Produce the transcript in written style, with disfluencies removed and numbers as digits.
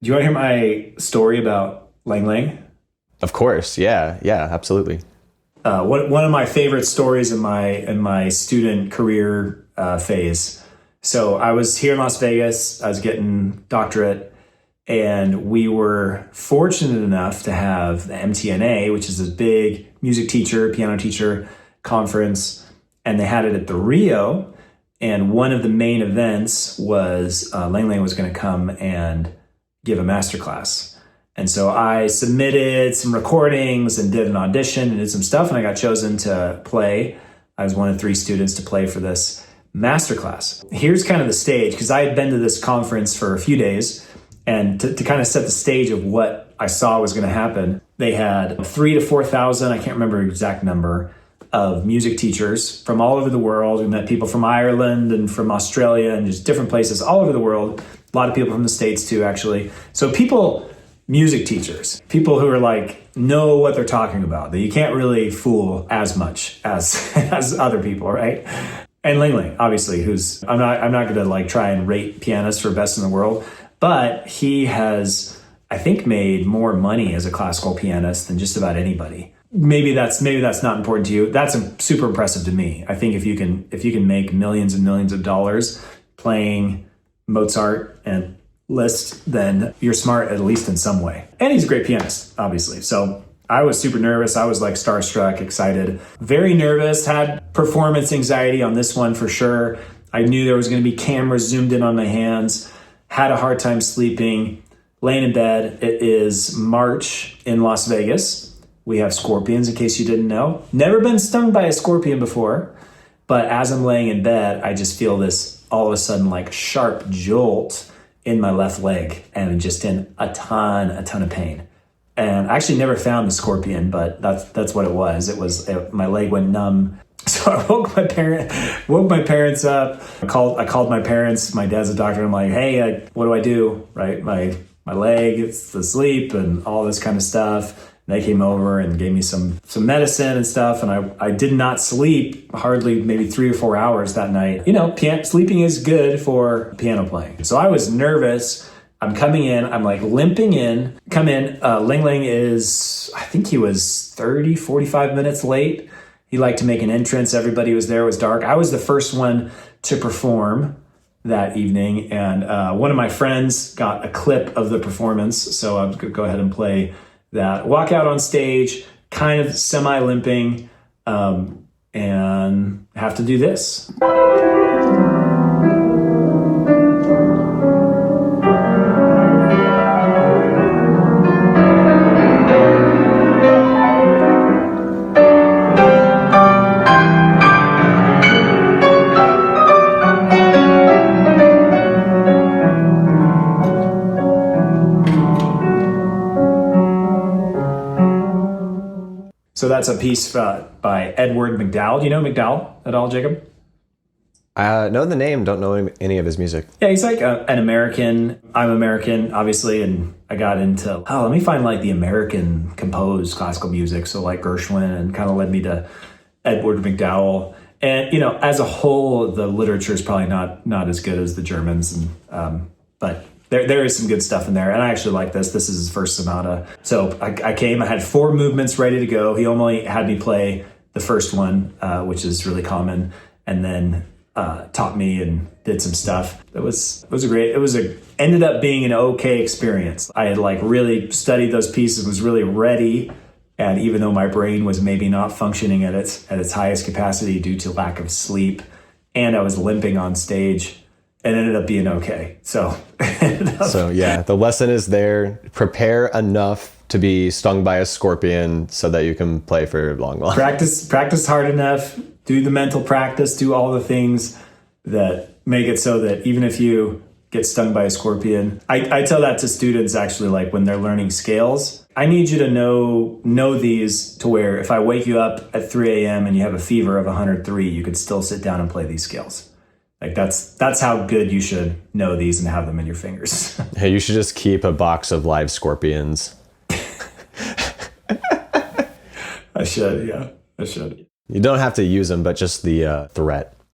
Do you want to hear my story about Lang Lang? Of course. Yeah. Yeah, absolutely. One of my favorite stories in my student career phase. So I was here in Las Vegas. I was getting doctorate, and we were fortunate enough to have the MTNA, which is a big music teacher, piano teacher conference, and they had it at the Rio. And one of the main events was Lang Lang was going to come and give a masterclass. And so I submitted some recordings and did an audition and did some stuff, and I got chosen to play. I was one of 3 students to play for this masterclass. Here's kind of the stage, because I had been to this conference for a few days, and to kind of set the stage of what I saw was going to happen, they had 3,000 to 4,000, I can't remember the exact number, of music teachers from all over the world. We met people from Ireland and from Australia and just different places all over the world. A lot of people from the States too, actually. So music teachers, people who are like, know what they're talking about, that you can't really fool as much as as other people, right? And Lang Lang, obviously, who's, I'm not gonna like try and rate pianists for best in the world, but he has, I think, made more money as a classical pianist than just about anybody. Maybe that's not important to you. That's super impressive to me. I think if you can make millions and millions of dollars playing Mozart and Liszt, then you're smart, at least in some way. And he's a great pianist, obviously. So I was super nervous. I was like starstruck, excited, very nervous, had performance anxiety on this one for sure. I knew there was going to be cameras zoomed in on my hands, had a hard time sleeping, laying in bed. It is March in Las Vegas. We have scorpions, in case you didn't know. Never been stung by a scorpion before, but as I'm laying in bed, I just feel this all of a sudden like sharp jolt in my left leg, and just in a ton of pain. And I actually never found the scorpion, but that's what it was. My leg went numb. So I woke my parents up. I called my parents. My dad's a doctor. I'm like, hey, what do I do? Right, my leg, it's asleep and all this kind of stuff. They came over and gave me some medicine and stuff, and I did not sleep hardly, maybe 3 or 4 hours that night. You know, sleeping is good for piano playing. So I was nervous. I'm coming in, I'm like limping in, Lang Lang is, I think he was 30, 45 minutes late. He liked to make an entrance. Everybody was there, it was dark. I was the first one to perform that evening, and one of my friends got a clip of the performance, so I'm gonna go ahead and play that. Walk out on stage, kind of semi-limping, and have to do this. So that's a piece by Edward McDowell. Do you know McDowell at all, Jacob? Know the name, don't know any of his music. Yeah, he's like an American. I'm American, obviously, and I got into, let me find like the American composed classical music. So like Gershwin, and kind of led me to Edward McDowell. And, you know, as a whole, the literature is probably not as good as the Germans, and but there is some good stuff in there, and I actually like this. This is his first sonata. So I came, I had 4 movements ready to go. He only had me play the first one, which is really common, and then taught me and did some stuff. Ended up being an okay experience. I had like really studied those pieces, was really ready, and even though my brain was maybe not functioning at its highest capacity due to lack of sleep, and I was limping on stage, it ended up being okay. So yeah, the lesson is there. Prepare enough to be stung by a scorpion so that you can play for long. Practice hard enough, do the mental practice, do all the things that make it so that even if you get stung by a scorpion, I tell that to students actually, like when they're learning scales. I need you to know these to where if I wake you up at 3 a.m. and you have a fever of 103, you could still sit down and play these scales. Like that's how good you should know these and have them in your fingers. Hey, you should just keep a box of live scorpions. I should. You don't have to use them, but just the threat.